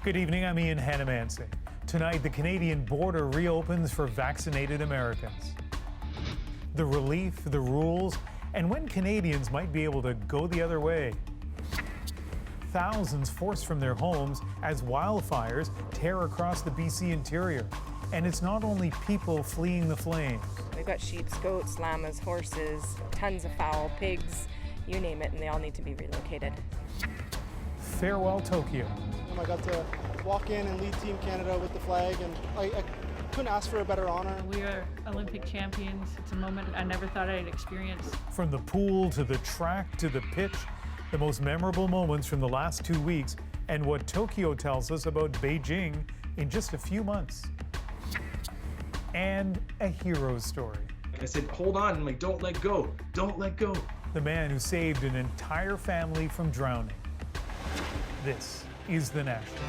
Good evening, I'm Ian Hannamansing. Tonight, the Canadian border reopens for vaccinated Americans. The relief, the rules, and when Canadians might be able to go the other way. Thousands forced from their homes as wildfires tear across the BC interior. And it's not only people fleeing the flames. We've got sheep, goats, llamas, horses, tons of fowl, pigs, you name it, and they all need to be relocated. Farewell, Tokyo. I got to walk in and lead Team Canada with the flag, and I couldn't ask for a better honor. We are Olympic champions. It's a moment I never thought I'd experience. From the pool to the track to the pitch, the most memorable moments from the last 2 weeks, and what Tokyo tells us about Beijing in just a few months. And a hero story. I said, hold on, I'm like, don't let go, don't let go. The man who saved an entire family from drowning. This is The National.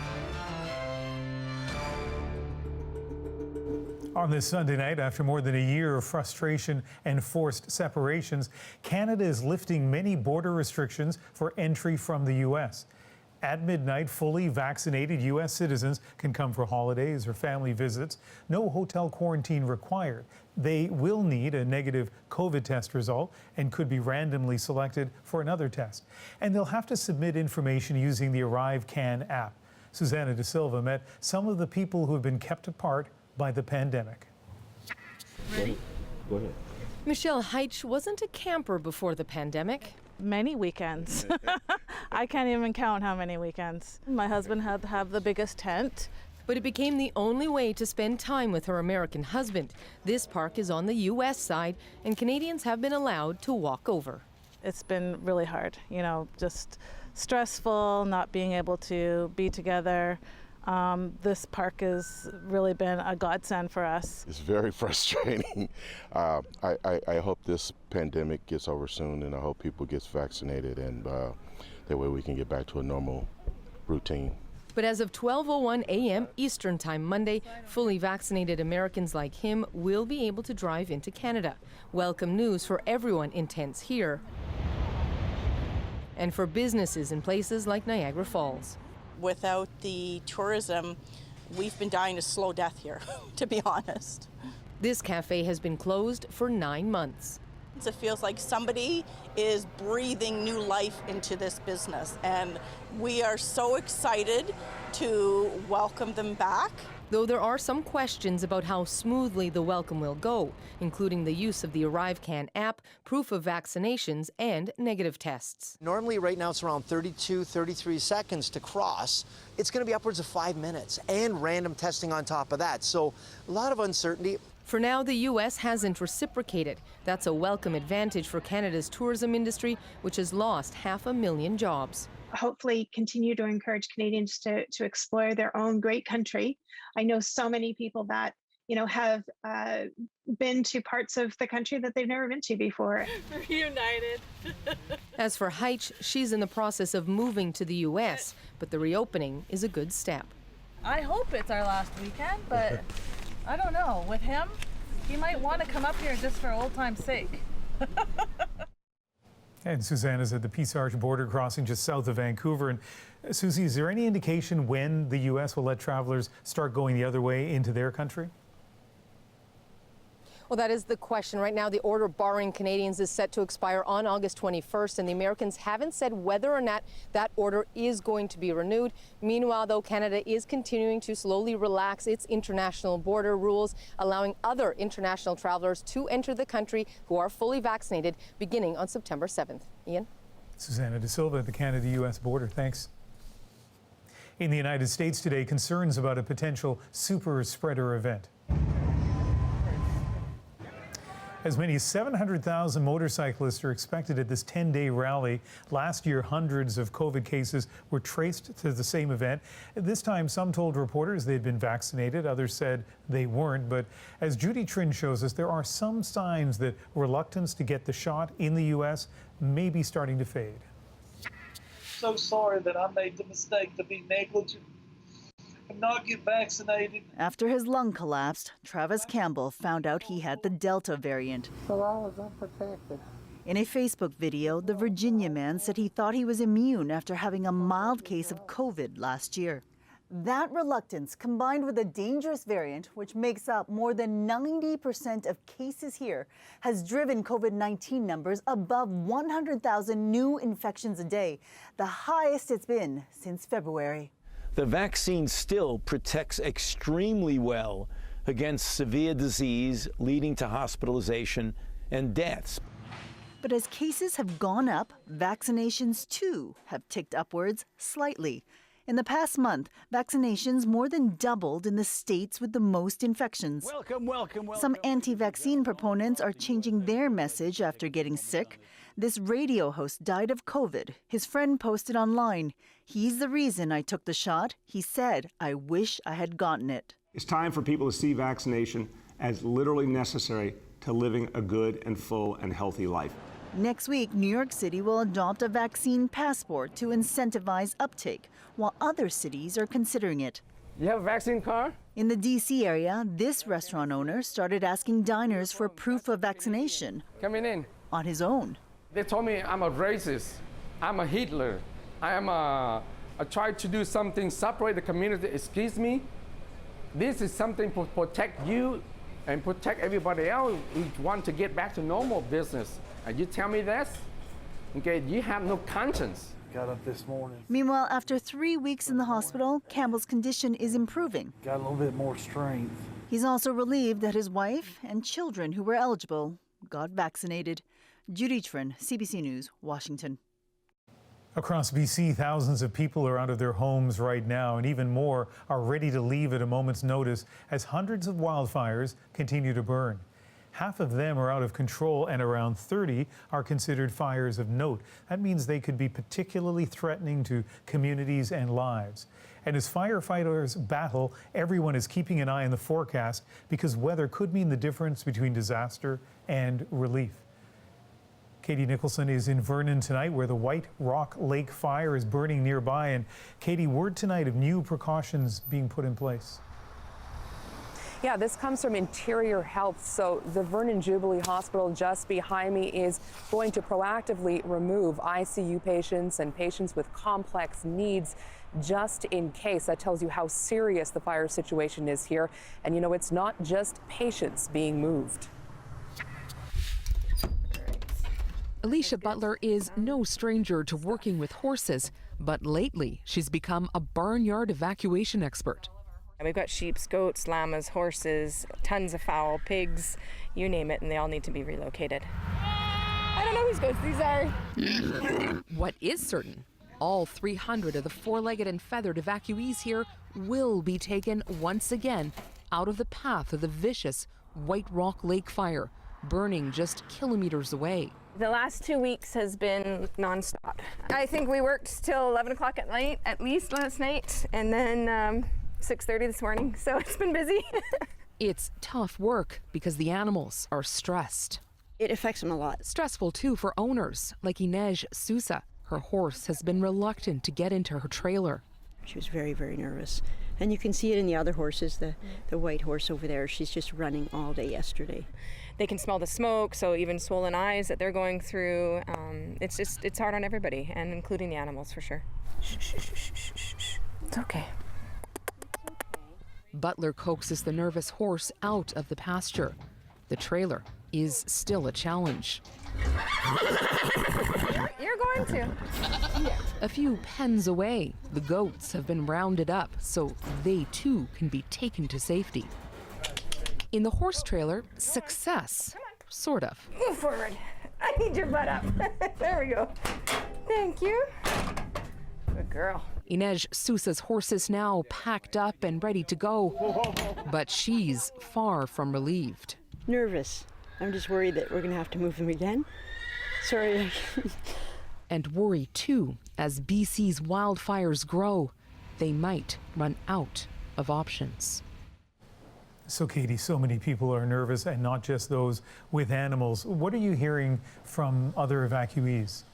On this Sunday night, after more than a year of frustration and forced separations, Canada is lifting many border restrictions for entry from the U.S. At midnight, fully vaccinated U.S. citizens can come for holidays or family visits. No hotel quarantine required. They will need a negative COVID test result and could be randomly selected for another test. And they'll have to submit information using the ArriveCAN app. Susanna De Silva met some of the people who have been kept apart by the pandemic. Ready? Go ahead. Michelle Heitch wasn't a camper before the pandemic. Many weekends. I can't even count how many weekends. My husband had to have the biggest tent. But it became the only way to spend time with her American husband. This park is on the U.S. side, and Canadians have been allowed to walk over. It's been really hard, just stressful, not being able to be together. This park has really been a godsend for us. It's very frustrating. I hope this pandemic gets over soon, and I hope people get vaccinated, and that way we can get back to a normal routine. But as of 12:01 a.m. Eastern Time Monday, fully vaccinated Americans like him will be able to drive into Canada. Welcome news for everyone in tents here and for businesses in places like Niagara Falls. Without the tourism, we've been dying a slow death here, to be honest. This cafe has been closed for 9 months. It feels like somebody is breathing new life into this business, and we are so excited to welcome them back. Though there are some questions about how smoothly the welcome will go, including the use of the ArriveCAN app, proof of vaccinations, and negative tests. Normally right now it's around 32, 33 seconds to cross. It's going to be upwards of 5 minutes and random testing on top of that. So a lot of uncertainty. For now, the U.S. hasn't reciprocated. That's a welcome advantage for Canada's tourism industry, which has lost 500,000 jobs. Hopefully continue to encourage Canadians to explore their own great country. I know so many people that, have been to parts of the country that they've never been to before. Reunited. As for Heitch, she's in the process of moving to the U.S., but the reopening is a good step. I hope it's our last weekend, but I don't know. With him, he might want to come up here just for old time's sake. And Susanna's at the Peace Arch border crossing just south of Vancouver. And Susie, is there any indication when the U.S. will let travelers start going the other way into their country? Well, that is the question. Right now, the order barring Canadians is set to expire on August 21st, and the Americans haven't said whether or not that order is going to be renewed. Meanwhile, though, Canada is continuing to slowly relax its international border rules, allowing other international travelers to enter the country who are fully vaccinated beginning on September 7th. Ian? Susanna De Silva at the Canada-U.S. border. Thanks. In the United States today, concerns about a potential super spreader event. As many as 700,000 motorcyclists are expected at this 10-day rally. Last year, hundreds of COVID cases were traced to the same event. This time, some told reporters they'd been vaccinated. Others said they weren't. But as Judy Trin shows us, there are some signs that reluctance to get the shot in the U.S. may be starting to fade. So sorry that I made the mistake to be negligent and not get vaccinated. After his lung collapsed, Travis Campbell found out he had the Delta variant. So I was unprotected. In a Facebook video, the Virginia man said he thought he was immune after having a mild case of COVID last year. That reluctance, combined with a dangerous variant, which makes up more than 90% of cases here, has driven COVID-19 numbers above 100,000 new infections a day, the highest it's been since February. The vaccine still protects extremely well against severe disease leading to hospitalization and deaths. But as cases have gone up, vaccinations too have ticked upwards slightly. In the past month, vaccinations more than doubled in the states with the most infections. Welcome. Some anti-vaccine proponents are changing their message after getting sick. This radio host died of COVID. His friend posted online, "He's the reason I took the shot. He said, I wish I had gotten it." It's time for people to see vaccination as literally necessary to living a good and full and healthy life. Next week, New York City will adopt a vaccine passport to incentivize uptake, while other cities are considering it. You have a vaccine card? In the D.C. area, this restaurant owner started asking diners for proof of vaccination. Coming in. On his own. They told me I'm a racist, I'm a Hitler, I tried to do something, separate the community. Excuse me? This is something to protect you and protect everybody else who want to get back to normal business. And you tell me this? Okay, you have no conscience. Got up this morning. Meanwhile, after 3 weeks in the hospital, Campbell's condition is improving. Got a little bit more strength. He's also relieved that his wife and children who were eligible got vaccinated. Judy Trin, CBC News, Washington. Across BC, thousands of people are out of their homes right now, and even more are ready to leave at a moment's notice as hundreds of wildfires continue to burn. Half of them are out of control, and around 30 are considered fires of note. That means they could be particularly threatening to communities and lives. And as firefighters battle, everyone is keeping an eye on the forecast because weather could mean the difference between disaster and relief. Katie Nicholson is in Vernon tonight, where the White Rock Lake fire is burning nearby. And Katie, word tonight of new precautions being put in place. Yeah, this comes from Interior Health. So the Vernon Jubilee Hospital just behind me is going to proactively remove ICU patients and patients with complex needs just in case. That tells you how serious the fire situation is here. And you know, it's not just patients being moved. Alicia Butler is no stranger to working with horses, but lately she's become a barnyard evacuation expert. We've got sheep, goats, llamas, horses, tons of fowl, pigs, you name it, and they all need to be relocated. I don't know whose goats these are. What is certain, all 300 of the four-legged and feathered evacuees here will be taken once again out of the path of the vicious White Rock Lake fire, burning just kilometers away. The last 2 weeks has been nonstop. I think we worked till 11 o'clock at night, at least last night, and then 6:30 this morning, so it's been busy. It's tough work because the animals are stressed. It affects them a lot. Stressful too for owners like Inej Sousa. Her horse has been reluctant to get into her trailer. She was very, very nervous. And you can see it in the other horses, the white horse over there. She's just running all day yesterday. They can smell the smoke, so even swollen eyes that they're going through. It's hard on everybody, and including the animals for sure. Shh, shh, shh, shh, shh, shh. It's okay. Butler coaxes the nervous horse out of the pasture. The trailer is still a challenge. You're going to. Yeah. A few pens away, the goats have been rounded up so they too can be taken to safety. In the horse trailer, success, sort of. Move forward. I need your butt up. There we go. Thank you. Good girl. Inej Sousa's horse is now packed up and ready to go, but she's far from relieved. Nervous. I'm just worried that we're going to have to move them again. Sorry. And worry too, as BC's wildfires grow, they might run out of options. So Katie, so many people are nervous, and not just those with animals. What are you hearing from other evacuees?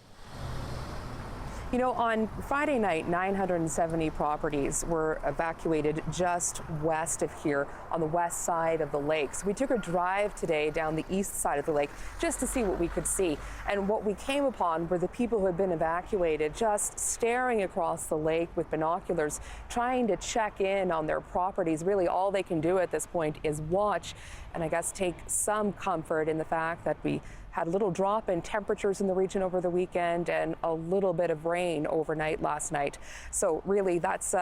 You know, on Friday night, 970 properties were evacuated just west of here on the west side of the lake. So we took a drive today down the east side of the lake just to see what we could see. And what we came upon were the people who had been evacuated just staring across the lake with binoculars, trying to check in on their properties. Really, all they can do at this point is watch and I guess take some comfort in the fact that we had a little drop in temperatures in the region over the weekend and a little bit of rain overnight last night. So really, that's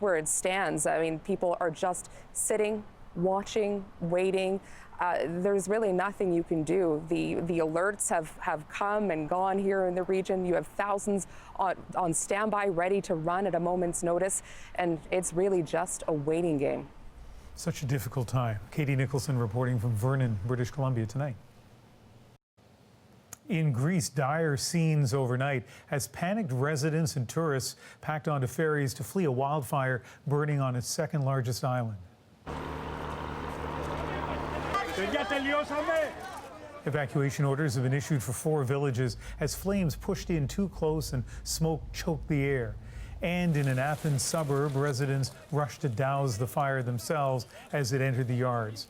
where it stands. I mean, people are just sitting, watching, waiting. There's really nothing you can do. The alerts have come and gone here in the region. You have thousands on standby, ready to run at a moment's notice, and it's really just a waiting game. Such a difficult time. Katie Nicholson reporting from Vernon, British Columbia tonight. In Greece, dire scenes overnight as panicked residents and tourists packed onto ferries to flee a wildfire burning on its second largest island. Evacuation orders have been issued for 4 villages as flames pushed in too close and smoke choked the air. And in an Athens suburb, residents rushed to douse the fire themselves as it entered the yards.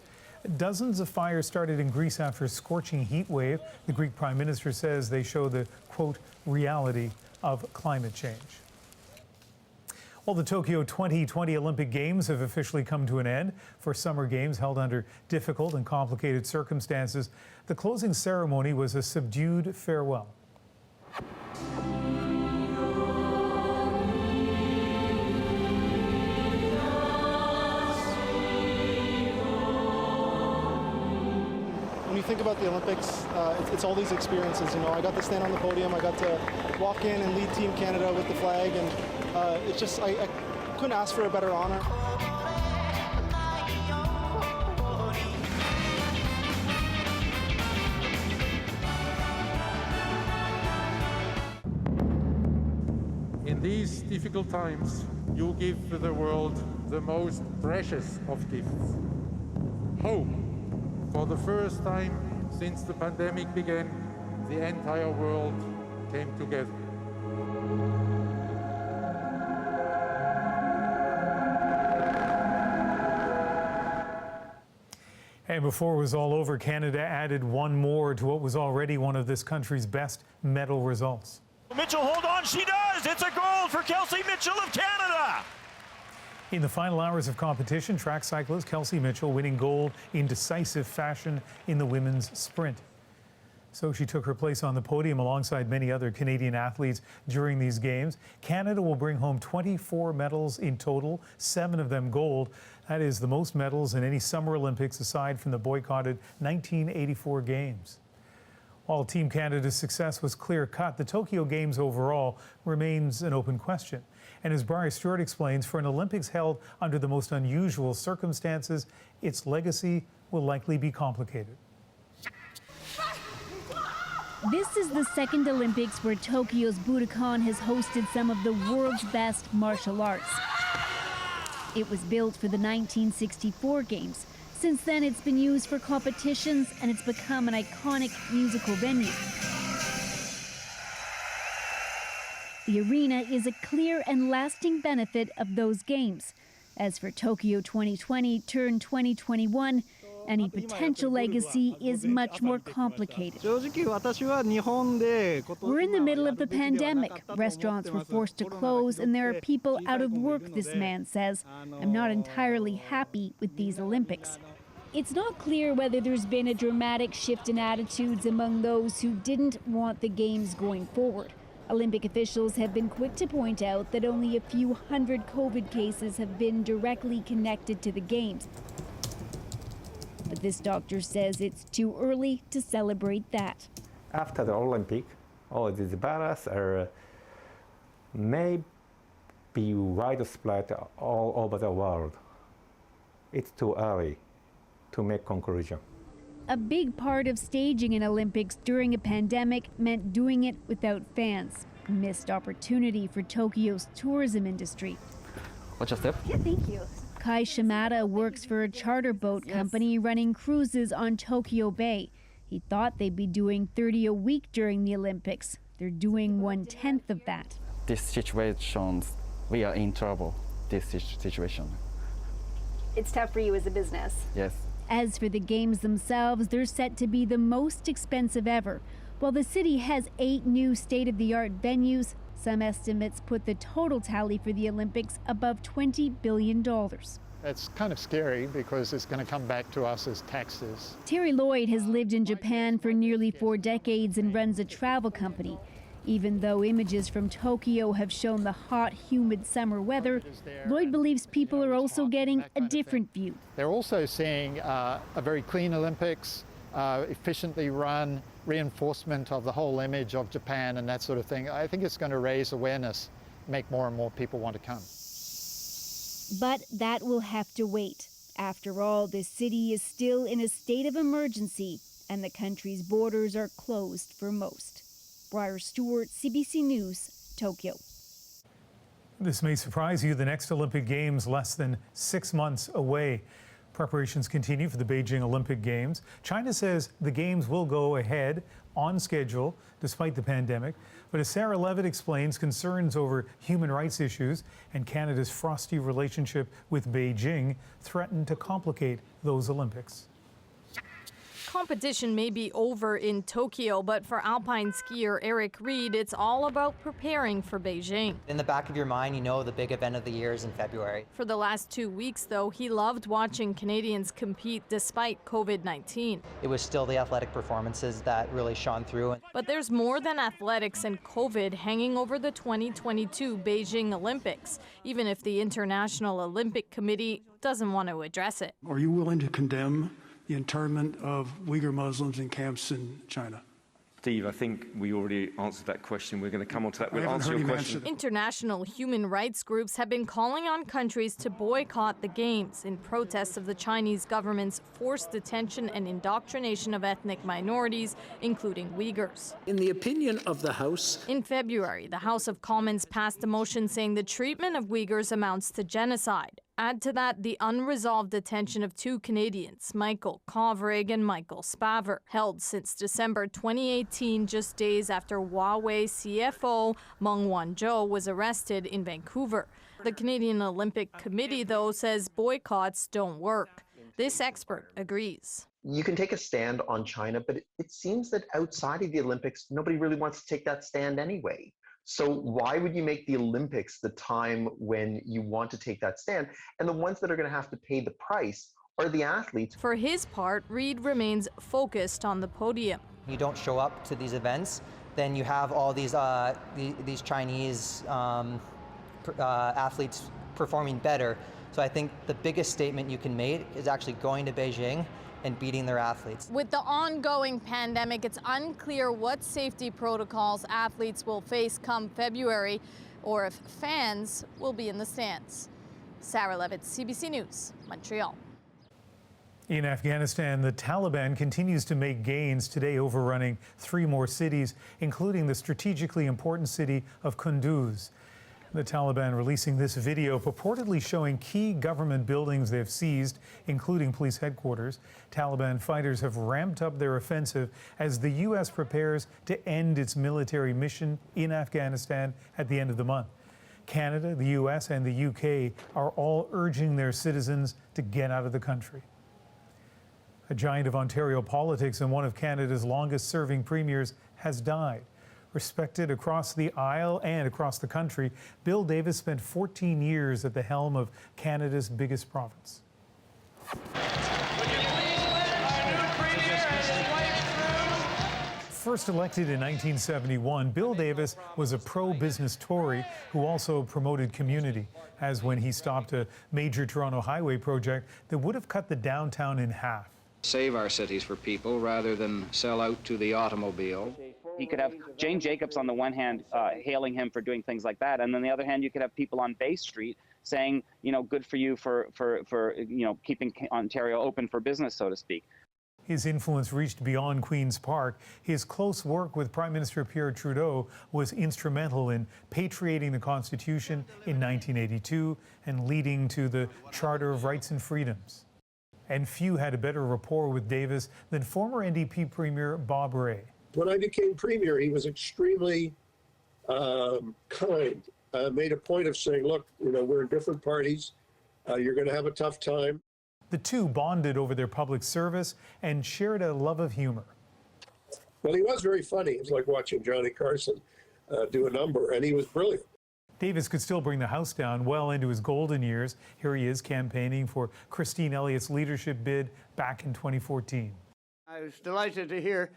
Dozens of fires started in Greece after a scorching heat wave. The Greek Prime Minister says they show the, quote, reality of climate change. Well, the Tokyo 2020 Olympic Games have officially come to an end. For Summer Games held under difficult and complicated circumstances, the closing ceremony was a subdued farewell. When you think about the Olympics, it's all these experiences. You know, I got to stand on the podium, I got to walk in and lead Team Canada with the flag, and it's just, I couldn't ask for a better honor. In these difficult times, you give to the world the most precious of gifts, hope. For the first time since the pandemic began, the entire world came together. And before it was all over, Canada added one more to what was already one of this country's best medal results. Mitchell, hold on, she does! It's a gold for Kelsey Mitchell of Canada! In the final hours of competition, track cyclist Kelsey Mitchell winning gold in decisive fashion in the women's sprint. So she took her place on the podium alongside many other Canadian athletes during these games. Canada will bring home 24 medals in total, 7 of them gold. That is the most medals in any Summer Olympics aside from the boycotted 1984 Games. While Team Canada's success was clear-cut, the Tokyo Games overall remains an open question. And as Brian Stewart explains, for an Olympics held under the most unusual circumstances, its legacy will likely be complicated. This is the second Olympics where Tokyo's Budokan has hosted some of the world's best martial arts. It was built for the 1964 Games. Since then, it's been used for competitions and it's become an iconic musical venue. The arena is a clear and lasting benefit of those games. As for Tokyo 2020 turned 2021, any potential legacy is much more complicated. We're in the middle of the pandemic. Restaurants were forced to close and there are people out of work, this man says. I'm not entirely happy with these Olympics. It's not clear whether there's been a dramatic shift in attitudes among those who didn't want the Games going forward. Olympic officials have been quick to point out that only a few hundred COVID cases have been directly connected to the Games. But this doctor says it's too early to celebrate that. After the Olympic, all these virus may be widespread all over the world. It's too early to make conclusion. A big part of staging an Olympics during a pandemic meant doing it without fans. Missed opportunity for Tokyo's tourism industry. Watch your step. Yeah, thank you. Kai Shimada works for a charter boat company running cruises on Tokyo Bay. He thought they'd be doing 30 a week during the Olympics. They're doing 1/10 of that. This situation, we are in trouble, this situation. It's tough for you as a business. Yes. As for the games themselves, they're set to be the most expensive ever. While the city has 8 new state-of-the-art venues, some estimates put the total tally for the Olympics above $20 billion. It's kind of scary because it's going to come back to us as taxes. Terry Lloyd has lived in Japan for nearly 4 decades and runs a travel company. Even though images from Tokyo have shown the hot, humid summer weather, Lloyd believes people are also getting a different view. They're also seeing a very clean Olympics, efficiently run, reinforcement of the whole image of Japan and that sort of thing. I think it's going to raise awareness, make more and more people want to come. But that will have to wait. After all, this city is still in a state of emergency, and the country's borders are closed for most. Briar Stewart, CBC News, Tokyo. This may surprise you. The next Olympic Games less than 6 months away. Preparations continue for the Beijing Olympic Games. China says the Games will go ahead on schedule despite the pandemic. But as Sarah Levitt explains, concerns over human rights issues and Canada's frosty relationship with Beijing threaten to complicate those Olympics. Competition may be over in Tokyo, but for alpine skier Eric Reed, it's all about preparing for Beijing. In the back of your mind, you know the big event of the year is in February. For the last 2 weeks, though, he loved watching Canadians compete despite COVID-19. It was still the athletic performances that really shone through. But there's more than athletics and COVID hanging over the 2022 Beijing Olympics, even if the International Olympic Committee doesn't want to address it. Are you willing to condemn the internment of Uyghur Muslims in camps in China? Steve, I think we already answered that question. We're going to come on to that. We'll answer your question. International human rights groups have been calling on countries to boycott the Games in protest of the Chinese government's forced detention and indoctrination of ethnic minorities, including Uyghurs. In the opinion of the House, in February, the House of Commons passed a motion saying the treatment of Uyghurs amounts to genocide. Add to that the unresolved detention of 2 Canadians, Michael Kovrig and Michael Spaver, held since December 2018, just days after Huawei CFO Meng Wanzhou was arrested in Vancouver. The Canadian Olympic Committee, though, says boycotts don't work. This expert agrees. You can take a stand on China, but it seems that outside of the Olympics, nobody really wants to take that stand anyway. So why would you make the Olympics the time when you want to take that stand? And the ones that are going to have to pay the price are the athletes. For his part, Reed remains focused on the podium. You don't show up to these events, then you have all these Chinese athletes performing better. So I think the biggest statement you can make is actually going to Beijing and beating their athletes. With the ongoing pandemic, it's unclear what safety protocols athletes will face come February or if fans will be in the stands. Sarah Levitt, CBC News, Montreal. In Afghanistan, the Taliban continues to make gains, today overrunning 3 more cities, including the strategically important city of Kunduz. The Taliban releasing this video purportedly showing key government buildings they've seized, including police headquarters. Taliban fighters have ramped up their offensive as the U.S. prepares to end its military mission in Afghanistan at the end of the month. Canada, the U.S., and the U.K. are all urging their citizens to get out of the country. A giant of Ontario politics and one of Canada's longest-serving premiers has died. Respected across the aisle and across the country, Bill Davis spent 14 years at the helm of Canada's biggest province. First elected in 1971, Bill Davis was a pro-business Tory who also promoted community, as when he stopped a major Toronto highway project that would have cut the downtown in half. Save our cities for people rather than sell out to the automobile. You could have Jane Jacobs on the one hand hailing him for doing things like that, and on the other hand, you could have people on Bay Street saying, you know, good for you for you know, keeping Ontario open for business, so to speak. His influence reached beyond Queen's Park. His close work with Prime Minister Pierre Trudeau was instrumental in patriating the Constitution in 1982 and leading to the Charter of Rights and Freedoms. And few had a better rapport with Davis than former NDP Premier Bob Rae. When I became premier, he was extremely kind. Made a point of saying, look, we're in different parties. You're going to have a tough time. The two bonded over their public service and shared a love of humor. Well, he was very funny. It was like watching Johnny Carson do a number, and he was brilliant. Davis could still bring the House down well into his golden years. Here he is campaigning for Christine Elliott's leadership bid back in 2014. I was delighted to hear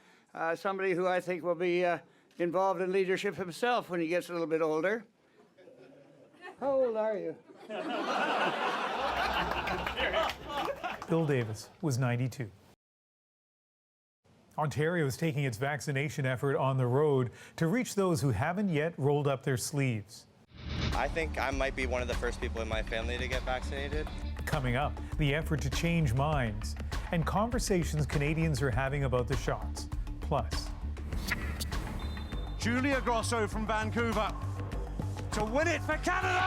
somebody who I think will be involved in leadership himself when he gets a little bit older. How old are you? Bill Davis was 92. Ontario is taking its vaccination effort on the road to reach those who haven't yet rolled up their sleeves. I think I might be one of the first people in my family to get vaccinated. Coming up, the effort to change minds and conversations Canadians are having about the shots. Plus, Julia Grosso from Vancouver to win it for Canada!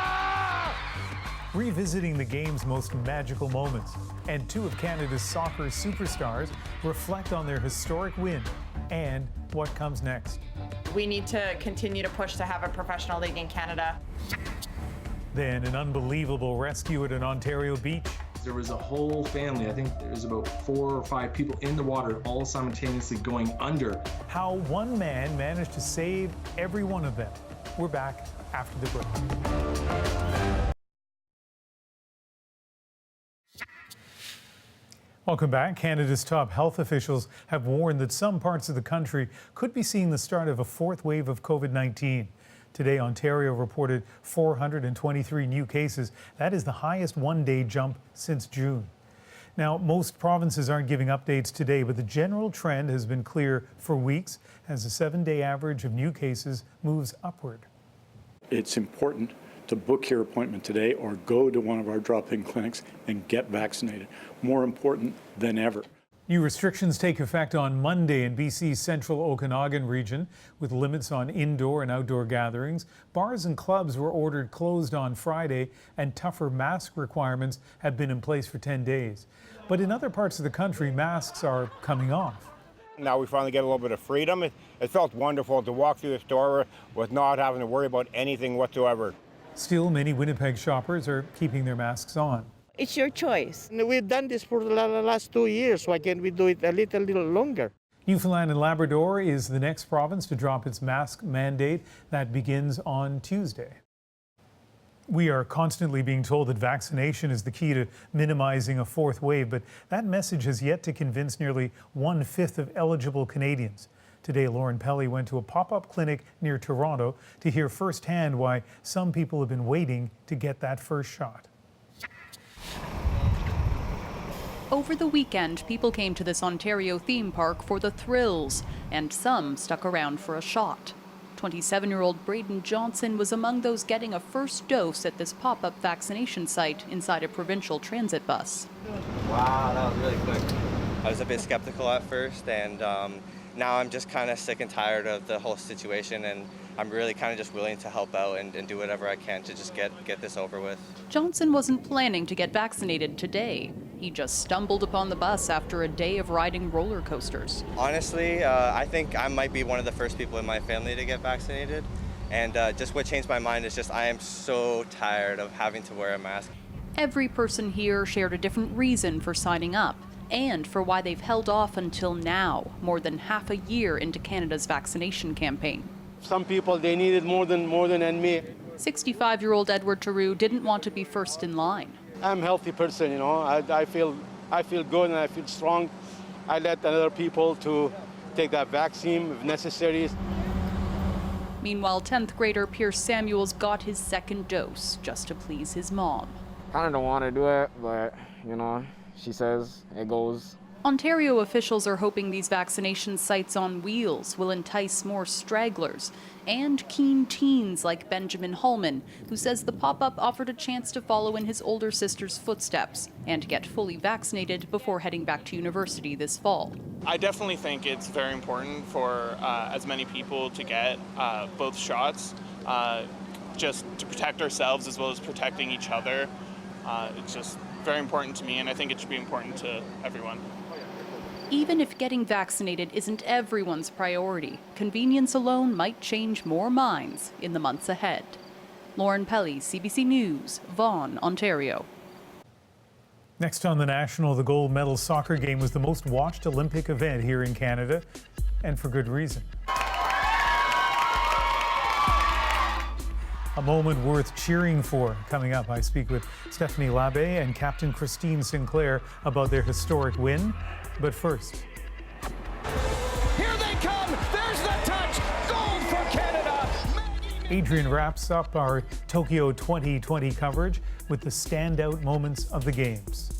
revisiting the game's most magical moments. And two of Canada's soccer superstars reflect on their historic win and what comes next. We need to continue to push to have a professional league in Canada. Then an unbelievable rescue at an Ontario beach. There was a whole family, I think there was about 4 or 5 people in the water, all simultaneously going under. How one man managed to save every one of them. We're back after the break. Welcome back. Canada's top health officials have warned that some parts of the country could be seeing the start of a fourth wave of COVID-19. Today, Ontario reported 423 new cases. That is the highest one-day jump since June. Now, most provinces aren't giving updates today, but the general trend has been clear for weeks as the 7-day average of new cases moves upward. It's important to book your appointment today or go to one of our drop-in clinics and get vaccinated. More important than ever. New restrictions take effect on Monday in BC's central Okanagan region, with limits on indoor and outdoor gatherings. Bars and clubs were ordered closed on Friday, and tougher mask requirements have been in place for 10 days. But in other parts of the country, masks are coming off. Now we finally get a little bit of freedom. It felt wonderful to walk through the store with not having to worry about anything whatsoever. Still, many Winnipeg shoppers are keeping their masks on. It's your choice. We've done this for the last 2 years. Why can't we do it a little longer? Newfoundland and Labrador is the next province to drop its mask mandate. That begins on Tuesday. We are constantly being told that vaccination is the key to minimizing a fourth wave, but that message has yet to convince nearly 1/5 of eligible Canadians. Today, Lauren Pelly went to a pop-up clinic near Toronto to hear firsthand why some people have been waiting to get that first shot. Over the weekend, people came to this Ontario theme park for the thrills, and some stuck around for a shot. 27-year-old Braden Johnson was among those getting a first dose at this pop-up vaccination site inside a provincial transit bus. Wow, that was really quick. I was a bit skeptical at first, and now I'm just kind of sick and tired of the whole situation, and I'm really kind of just willing to help out and do whatever I can to just get this over with. Johnson wasn't planning to get vaccinated today. He just stumbled upon the bus after a day of riding roller coasters. Honestly, I think I might be one of the first people in my family to get vaccinated. And just what changed my mind is just I am so tired of having to wear a mask. Every person here shared a different reason for signing up and for why they've held off until now, more than half a year into Canada's vaccination campaign. Some people, they need it more than me. 65-year-old Edward Theroux didn't want to be first in line. I'm a healthy person, you know. I feel good and I feel strong. I let other people to take that vaccine if necessary. Meanwhile, 10th grader Pierce Samuels got his second dose just to please his mom. Kind of don't want to do it, but, you know, she says it goes. Ontario officials are hoping these vaccination sites on wheels will entice more stragglers and keen teens like Benjamin Hallman, who says the pop-up offered a chance to follow in his older sister's footsteps and get fully vaccinated before heading back to university this fall. I definitely think it's very important for as many people to get both shots, just to protect ourselves as well as protecting each other. It's just very important to me, and I think it should be important to everyone. even if getting vaccinated isn't everyone's priority, convenience alone might change more minds in the months ahead. Lauren Pelly, CBC News, Vaughan, Ontario. Next on The National, the gold medal soccer game was the most watched Olympic event here in Canada, and for good reason. A moment worth cheering for. Coming up, I speak with Stephanie Labbe and Captain Christine Sinclair about their historic win. But first, Here they come. There's the touch. Gold for Canada. Adrian wraps up our Tokyo 2020 coverage with the standout moments of the Games.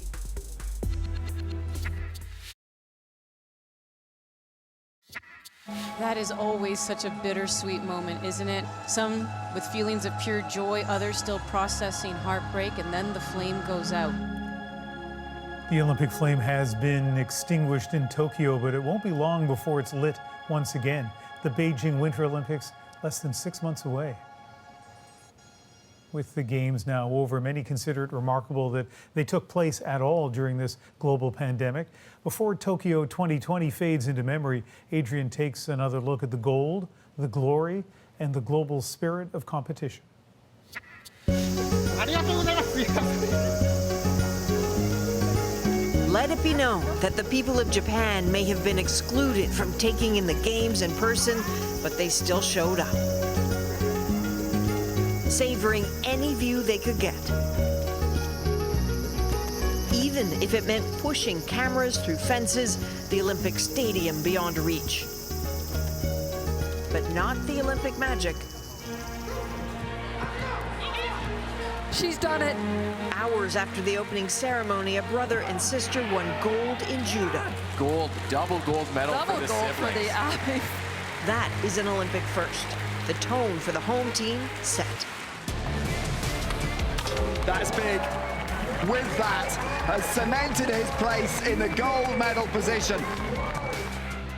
That is always such a bittersweet moment, isn't it? Some with feelings of pure joy, others still processing heartbreak, and then the flame goes out. The Olympic flame has been extinguished in Tokyo, but it won't be long before it's lit once again. The Beijing Winter Olympics less than 6 months away. With the Games now over, many consider it remarkable that they took place at all during this global pandemic. Before Tokyo 2020 fades into memory, Adrian takes another look at the gold, the glory, and the global spirit of competition. Let it be known that the people of Japan may have been excluded from taking in the Games in person, but they still showed up, savoring any view they could get, even if it meant pushing cameras through fences, the Olympic Stadium beyond reach. But not the Olympic magic. She's done it. Hours after the opening ceremony, a brother and sister won gold in judo. Gold, double gold medal Double for the gold siblings. for the athletes. That is an Olympic first. The tone for the home team set. That's big. With that, has cemented his place in the gold medal position.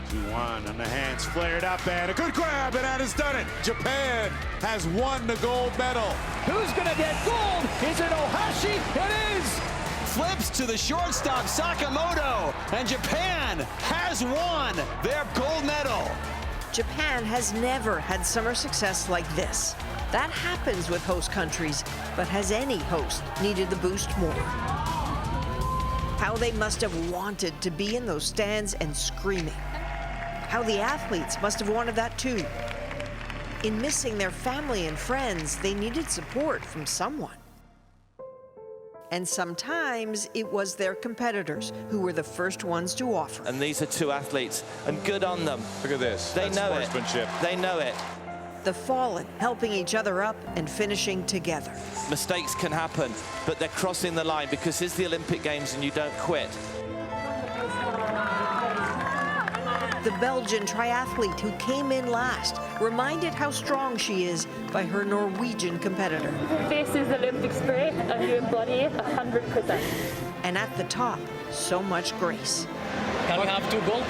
2-1 and the hands flared up and a good grab, and that has done it. Japan has won the gold medal. Who's going to get gold? Is it Ohashi? It is. Flips to the shortstop Sakamoto, and Japan has won their gold medal. Japan has never had summer success like this. That happens with host countries, but has any host needed the boost more? How they must have wanted to be in those stands and screaming. How the athletes must have wanted that too. In missing their family and friends, they needed support from someone. And sometimes it was their competitors who were the first ones to offer. And these are two athletes, and good on them. Look at this. They That's know sportsmanship. it. They know it. The fallen helping each other up and finishing together. Mistakes can happen, but they're crossing the line because it's the Olympic Games and you don't quit. The Belgian triathlete who came in last, reminded how strong she is by her Norwegian competitor. This is Olympic spirit and you embody it 100%. And at the top, so much grace. Can we have 2 gold?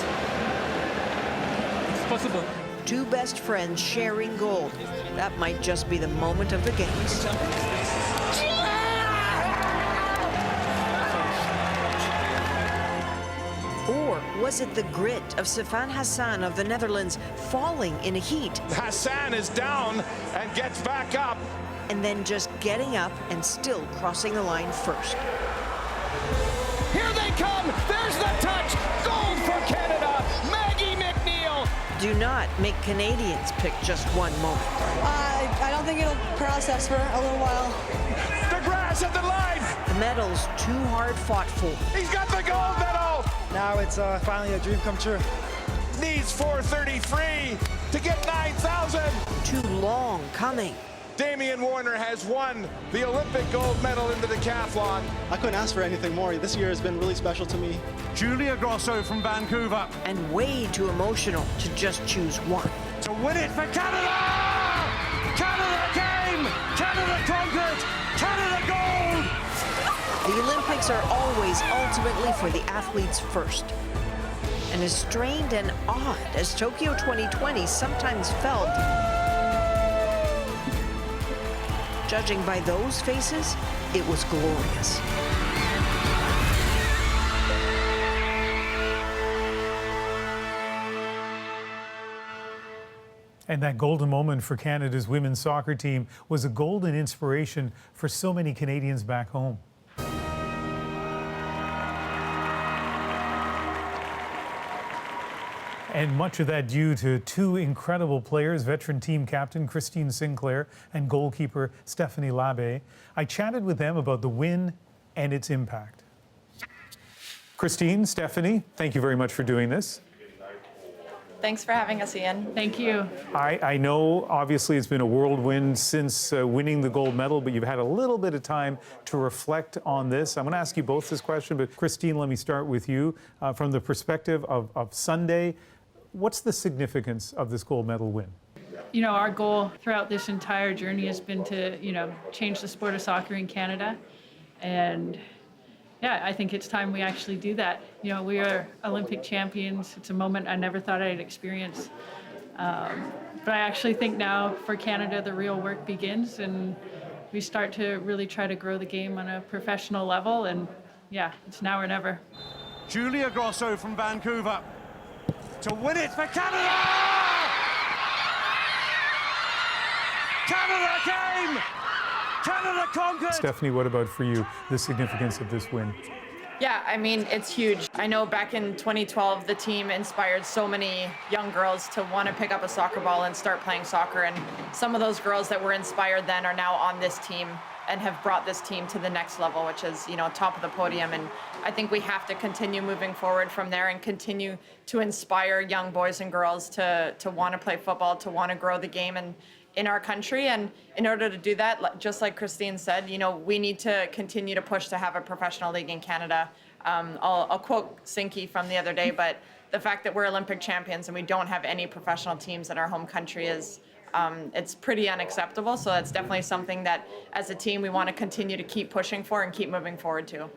It's possible. Two best friends sharing gold. That might just be the moment of the Games. Or was it the grit of Sifan Hassan of the Netherlands falling in a heat? Hassan is down and gets back up. And then just getting up and still crossing the line first. Here they come. There's the touch. Gold for Canada. Maggie McNeil. Do not make Canadians pick just one moment. I don't think it'll process for a little while. The grass at the line. The medal's too hard fought for. He's got the gold medal. Now it's finally a dream come true. Needs 433 to get 9,000. Too long coming. Damian Warner has won the Olympic gold medal in the decathlon. I couldn't ask for anything more. This year has been really special to me. Julia Grosso from Vancouver. And way too emotional to just choose one. To win it for Canada! Canada came! Canada conquered! Canada gold! The Olympics are always ultimately for the athletes first. And as strained and odd as Tokyo 2020 sometimes felt, judging by those faces, it was glorious. And that golden moment for Canada's women's soccer team was a golden inspiration for so many Canadians back home. And much of that due to two incredible players, veteran team captain Christine Sinclair and goalkeeper Stephanie Labbé. I chatted with them about the win and its impact. Christine, Stephanie, thank you very much for doing this. Thanks for having us, Ian. Thank you. I know, obviously, it's been a whirlwind since winning the gold medal, but you've had a little bit of time to reflect on this. I'm going to ask you both this question, but Christine, let me start with you. From the perspective of Sunday, what's the significance of this gold medal win? You know, our goal throughout this entire journey has been to, change the sport of soccer in Canada. And yeah, I think it's time we actually do that. We are Olympic champions. It's a moment I never thought I'd experience. But I actually think now for Canada, the real work begins and we start to really try to grow the game on a professional level. And yeah, it's now or never. Julia Grosso from Vancouver to win it for Canada! Canada came! Canada conquered! Stephanie, what about for you, the significance of this win? Yeah, I mean, it's huge. I know back in 2012, the team inspired so many young girls to want to pick up a soccer ball and start playing soccer. And some of those girls that were inspired then are now on this team and have brought this team to the next level, which is, top of the podium. And I think we have to continue moving forward from there and continue to inspire young boys and girls to want to play football, to want to grow the game and in our country. And in order to do that, just like Christine said, we need to continue to push to have a professional league in Canada. I'll quote Sinky from the other day, but the fact that we're Olympic champions and we don't have any professional teams in our home country is it's pretty unacceptable. So that's definitely something that as a team we want to continue to keep pushing for and keep moving forward to.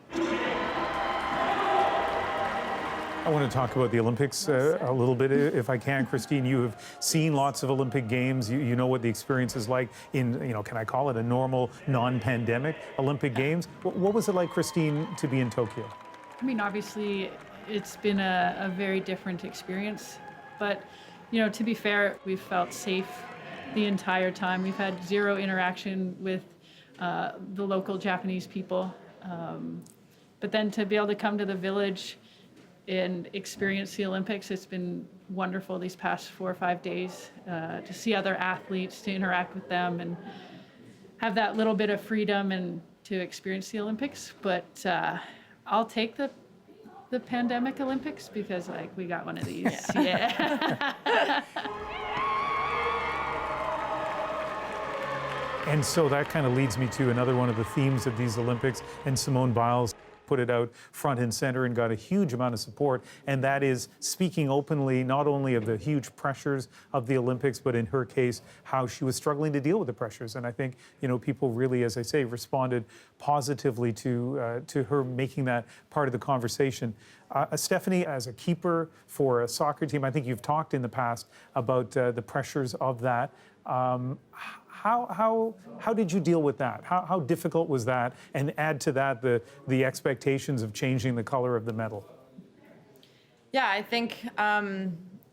I want to talk about the Olympics a little bit, if I can. Christine, you have seen lots of Olympic Games. You know what the experience is like in, can I call it a normal, non-pandemic Olympic Games? What was it like, Christine, to be in Tokyo? I mean, obviously, it's been a very different experience. But, to be fair, we've felt safe the entire time. We've had zero interaction with the local Japanese people. But then to be able to come to the village and experience the Olympics, it's been wonderful these past 4 or 5 days to see other athletes, to interact with them and have that little bit of freedom and to experience the Olympics. But I'll take the pandemic Olympics because we got one of these. Yeah. And so that kind of leads me to another one of the themes of these Olympics, and Simone Biles put it out front and center and got a huge amount of support, and that is speaking openly not only of the huge pressures of the Olympics, but in her case, how she was struggling to deal with the pressures. And I think, people really, as I say, responded positively to her making that part of the conversation. Stephanie, as a keeper for a soccer team, I think you've talked in the past about the pressures of that. How did you deal with that? How difficult was that? And add to that the expectations of changing the color of the medal. Yeah, I think,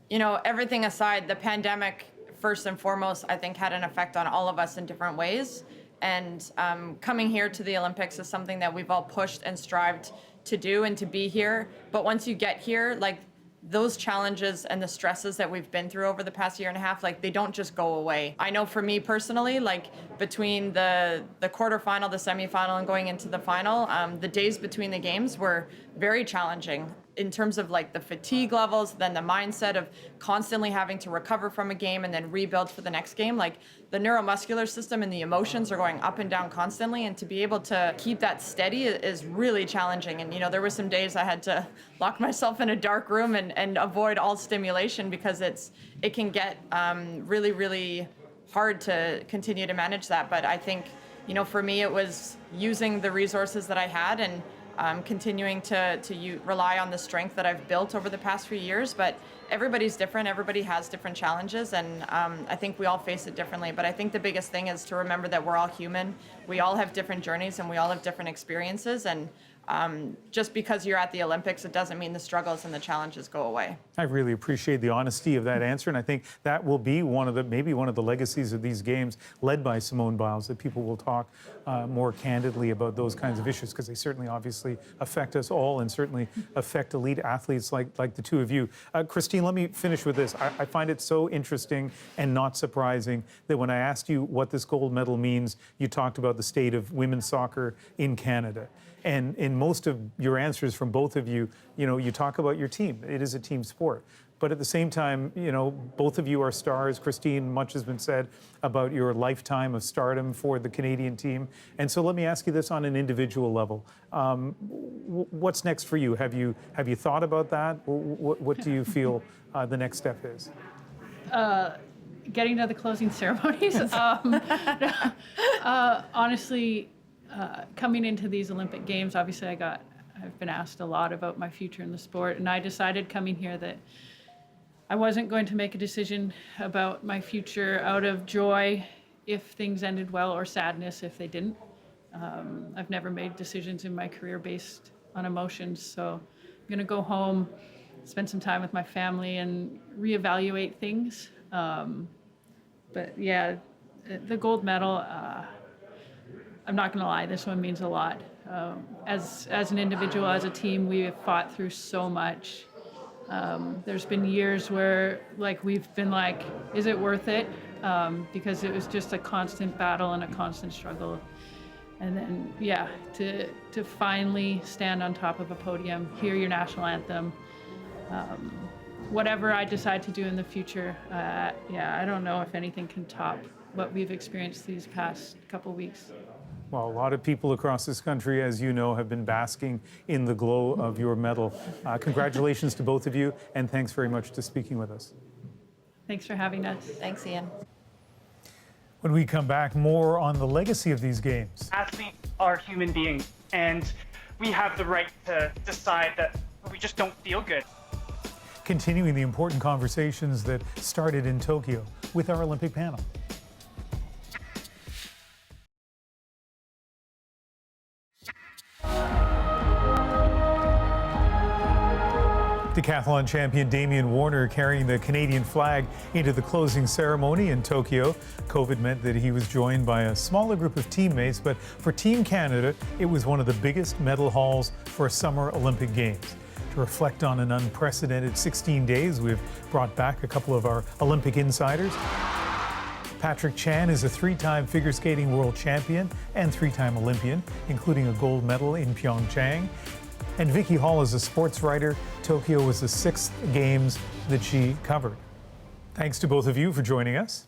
everything aside, the pandemic, first and foremost, I think had an effect on all of us in different ways. And coming here to the Olympics is something that we've all pushed and strived to do and to be here. But once you get here, those challenges and the stresses that we've been through over the past year and a half, they don't just go away. I know for me personally, between the quarterfinal, the semifinal, and going into the final, the days between the games were very challenging in terms of the fatigue levels, then the mindset of constantly having to recover from a game and then rebuild for the next game. The neuromuscular system and the emotions are going up and down constantly, and to be able to keep that steady is really challenging. And there were some days I had to lock myself in a dark room and avoid all stimulation because it can get really, really hard to continue to manage that. But I think, for me, it was using the resources that I had and continuing to rely on the strength that I've built over the past few years. But everybody's different. Everybody has different challenges, and I think we all face it differently. But I think the biggest thing is to remember that we're all human. We all have different journeys, and we all have different experiences. And just because you're at the Olympics, it doesn't mean the struggles and the challenges go away. I really appreciate the honesty of that answer, and I think that will be maybe one of the legacies of these games, led by Simone Biles, that people will talk more candidly about those kinds of issues, because they certainly obviously affect us all and certainly affect elite athletes like the two of you. Christine, let me finish with this. I find it so interesting and not surprising that when I asked you what this gold medal means, you talked about the state of women's soccer in Canada. And in most of your answers from both of you, you talk about your team. It is a team sport. But at the same time, both of you are stars. Christine, much has been said about your lifetime of stardom for the Canadian team. And so let me ask you this on an individual level. What's next for you? Have you thought about that? What do you feel the next step is? Getting to the closing ceremonies. Honestly, coming into these Olympic Games, obviously I've been asked a lot about my future in the sport, and I decided coming here that I wasn't going to make a decision about my future out of joy if things ended well, or sadness if they didn't. I've never made decisions in my career based on emotions, so I'm gonna go home, spend some time with my family and reevaluate things. But yeah, the gold medal, I'm not gonna lie, this one means a lot. As an individual, as a team, we have fought through so much. There's been years where we've been like, is it worth it? Because it was just a constant battle and a constant struggle. And then, yeah, to finally stand on top of a podium, hear your national anthem, whatever I decide to do in the future, yeah, I don't know if anything can top what we've experienced these past couple weeks. Well, a lot of people across this country, as you know, have been basking in the glow of your medal. Congratulations to both of you, and thanks very much for speaking with us. Thanks for having us. Thanks, Ian. When we come back, more on the legacy of these games. Athletes are human beings, and we have the right to decide that we just don't feel good. Continuing the important conversations that started in Tokyo with our Olympic panel. Decathlon champion Damian Warner carrying the Canadian flag into the closing ceremony in Tokyo. COVID meant that he was joined by a smaller group of teammates, but for Team Canada, it was one of the biggest medal hauls for a Summer Olympic Games. To reflect on an unprecedented 16 days, we've brought back a couple of our Olympic insiders. Patrick Chan is a three-time figure skating world champion and three-time Olympian, including a gold medal in Pyeongchang. And Vicky Hall is a sports writer. Tokyo was the 6th games that she covered. Thanks to both of you for joining us.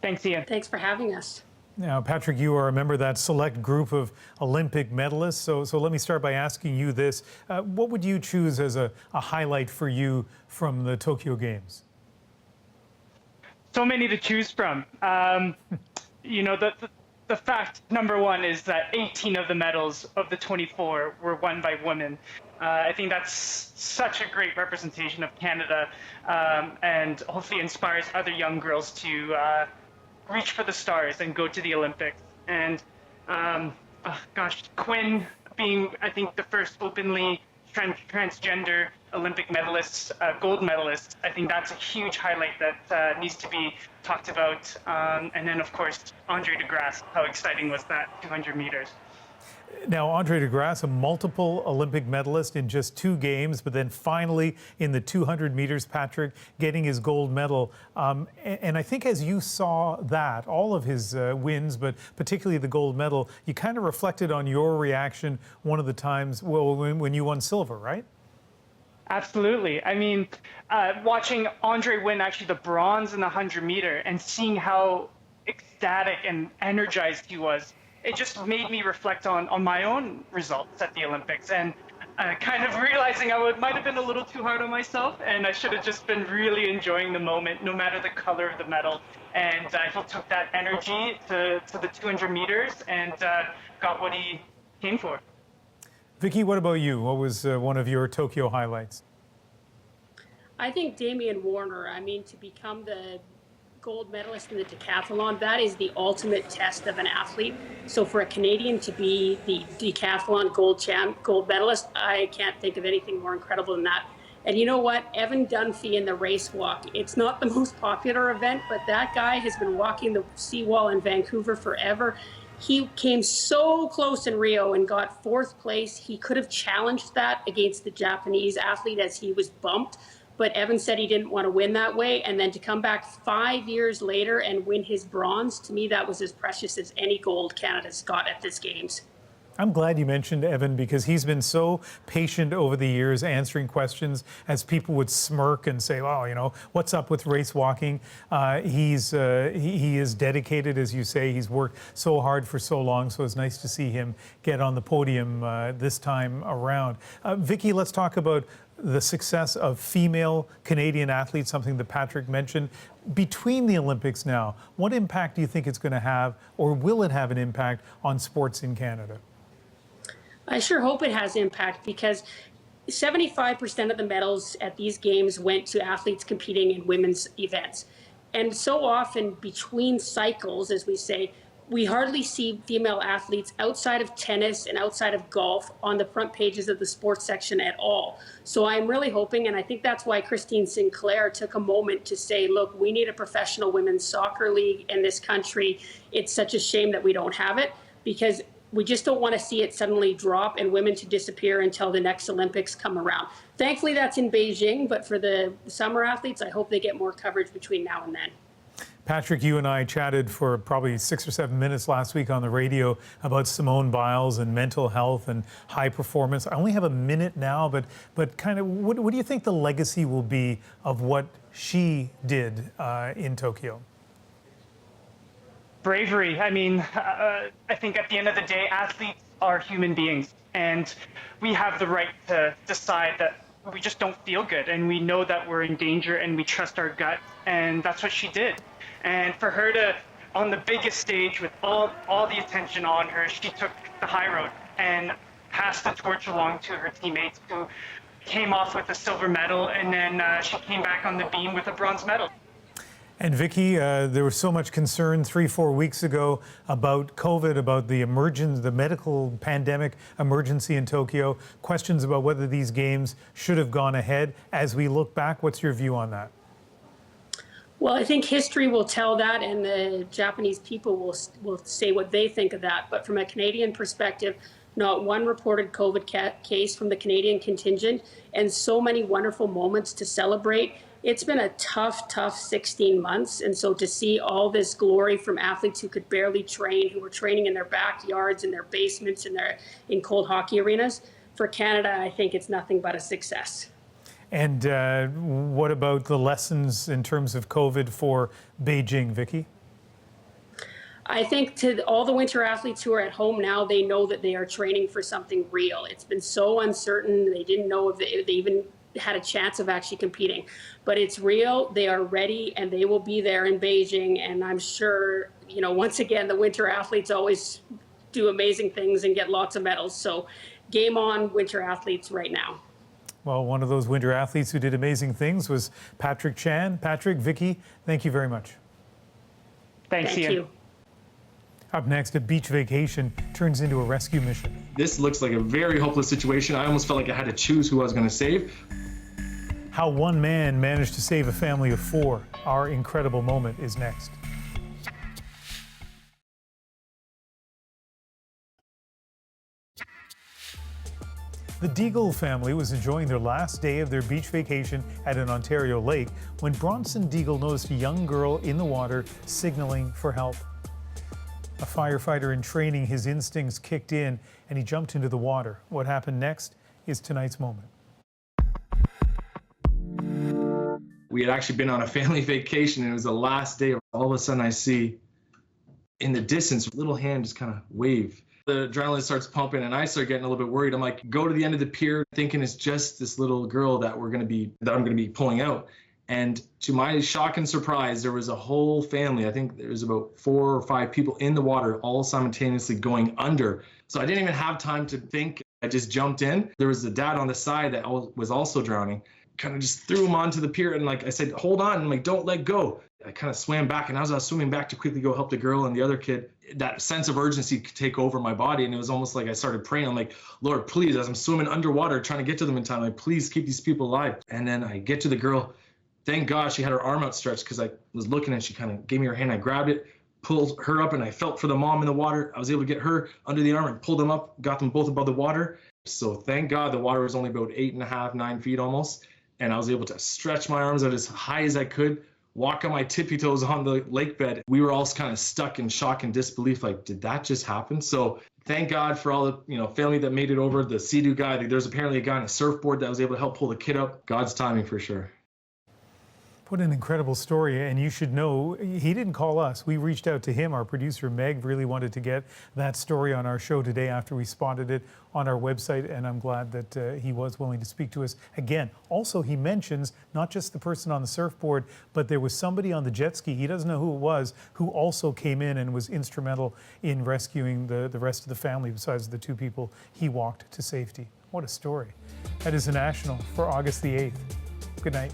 Thanks, Ian. Thanks for having us. Now, Patrick, you are a member of that select group of Olympic medalists. So let me start by asking you this. What would you choose as a highlight for you from the Tokyo Games? So many to choose from. The fact, number one, is that 18 of the medals of the 24 were won by women. I think that's such a great representation of Canada, and hopefully inspires other young girls to reach for the stars and go to the Olympics. And Quinn being, I think, the first openly transgender Olympic medalist, gold medalist, I think that's a huge highlight that needs to be talked about. And then, of course, Andre de Grasse. How exciting was that 200 meters? Now, Andre de Grasse, a multiple Olympic medalist in just 2 games, but then finally in the 200 meters, Patrick, getting his gold medal. And I think as you saw that, all of his wins, but particularly the gold medal, you kind of reflected on your reaction one of the times, well, when you won silver, right? Absolutely. I mean, watching Andre win actually the bronze in the 100 meter and seeing how ecstatic and energized he was, it just made me reflect on my own results at the Olympics, and kind of realizing I might have been a little too hard on myself, and I should have just been really enjoying the moment, no matter the color of the medal. And he took that energy to the 200 meters and got what he came for. Vicky, what about you? What was one of your Tokyo highlights? I think Damian Warner, to become the gold medalist in the decathlon, that is the ultimate test of an athlete. So for a Canadian to be the decathlon gold medalist, I can't think of anything more incredible than that. And you know what? Evan Dunphy in the race walk. It's not the most popular event, but that guy has been walking the seawall in Vancouver forever. He came so close in Rio and got 4th place. He could have challenged that against the Japanese athlete as he was bumped. But Evan said he didn't want to win that way. And then to come back 5 years later and win his bronze, to me, that was as precious as any gold Canada's got at this Games. I'm glad you mentioned Evan because he's been so patient over the years answering questions as people would smirk and say, oh, you know, what's up with race walking? He is dedicated, as you say. He's worked so hard for so long, so it's nice to see him get on the podium this time around. Vicky, let's talk about the success of female Canadian athletes, something that Patrick mentioned. Between the Olympics now, what impact do you think it's going to have, or will it have an impact on sports in Canada? I sure hope it has impact because 75% of the medals at these Games went to athletes competing in women's events. And so often between cycles, as we say, we hardly see female athletes outside of tennis and outside of golf on the front pages of the sports section at all. So I'm really hoping, and I think that's why Christine Sinclair took a moment to say, look, we need a professional women's soccer league in this country. It's such a shame that we don't have it because we just don't want to see it suddenly drop and women to disappear until the next Olympics come around. Thankfully, that's in Beijing, but for the summer athletes, I hope they get more coverage between now and then. Patrick, you and I chatted for probably 6 or 7 minutes last week on the radio about Simone Biles and mental health and high performance. I only have a minute now, but kind of what do you think the legacy will be of what she did in Tokyo? Bravery. I mean, I think at the end of the day, athletes are human beings, and we have the right to decide that we just don't feel good, and we know that we're in danger, and we trust our gut, and that's what she did. And for her to, on the biggest stage with all the attention on her, she took the high road and passed the torch along to her teammates who came off with a silver medal, and then she came back on the beam with a bronze medal. And Vicky, there was so much concern 3-4 weeks ago about COVID, about the medical pandemic emergency in Tokyo, questions about whether these games should have gone ahead. As we look back, what's your view on that? Well, I think history will tell that, and the Japanese people will say what they think of that. But from a Canadian perspective, not one reported COVID case from the Canadian contingent, and so many wonderful moments to celebrate. It's been a tough 16 months. And so to see all this glory from athletes who could barely train, who were training in their backyards, in their basements, in cold hockey arenas, for Canada, I think it's nothing but a success. And what about the lessons in terms of COVID for Beijing, Vicky? I think to all the winter athletes who are at home now, they know that they are training for something real. It's been so uncertain. They didn't know if they even had a chance of actually competing, but it's real. They are ready, and they will be there in Beijing. And I'm sure, you know, once again, the winter athletes always do amazing things and get lots of medals. So game on, winter athletes right now. Well, one of those winter athletes who did amazing things was Patrick Chan. Patrick, Vicky, thank you very much. Thanks, Ian. You. Up next, a beach vacation turns into a rescue mission. This looks like a very hopeless situation. I almost felt like I had to choose who I was going to save. How one man managed to save a family of 4. Our incredible moment is next. The Deagle family was enjoying their last day of their beach vacation at an Ontario lake when Bronson Deagle noticed a young girl in the water signaling for help. A firefighter in training, his instincts kicked in and he jumped into the water. What happened next is tonight's moment. We had actually been on a family vacation and it was the last day. All of a sudden I see in the distance, a little hand just kind of wave. The adrenaline starts pumping and I start getting a little bit worried. I'm like, go to the end of the pier thinking it's just this little girl that I'm going to be pulling out. And to my shock and surprise, there was a whole family. I think there was about 4 or 5 people in the water, all simultaneously going under. So I didn't even have time to think. I just jumped in. There was a dad on the side that was also drowning. kind of just threw him onto the pier, and like I said, hold on, and like, don't let go. I kind of swam back, and as I was swimming back to quickly go help the girl and the other kid, that sense of urgency could take over my body, and it was almost like I started praying. I'm like, Lord, please, as I'm swimming underwater, trying to get to them in time, like, please keep these people alive. And then I get to the girl. Thank God she had her arm outstretched, because I was looking and she kind of gave me her hand. I grabbed it, pulled her up, and I felt for the mom in the water. I was able to get her under the arm and pull them up, got them both above the water. So thank God the water was only about 8.5, 9 feet almost. And I was able to stretch my arms out as high as I could, walk on my tippy toes on the lake bed. We were all kind of stuck in shock and disbelief, like, did that just happen? So thank God for all the family that made it over. The Sea-Doo guy, there's apparently a guy on a surfboard that was able to help pull the kid up. God's timing for sure. What an incredible story, and you should know, he didn't call us. We reached out to him. Our producer, Meg, really wanted to get that story on our show today after we spotted it on our website, and I'm glad that he was willing to speak to us again. Also, he mentions not just the person on the surfboard, but there was somebody on the jet ski, he doesn't know who it was, who also came in and was instrumental in rescuing the rest of the family besides the 2 people he walked to safety. What a story. That is the National for August the 8th. Good night.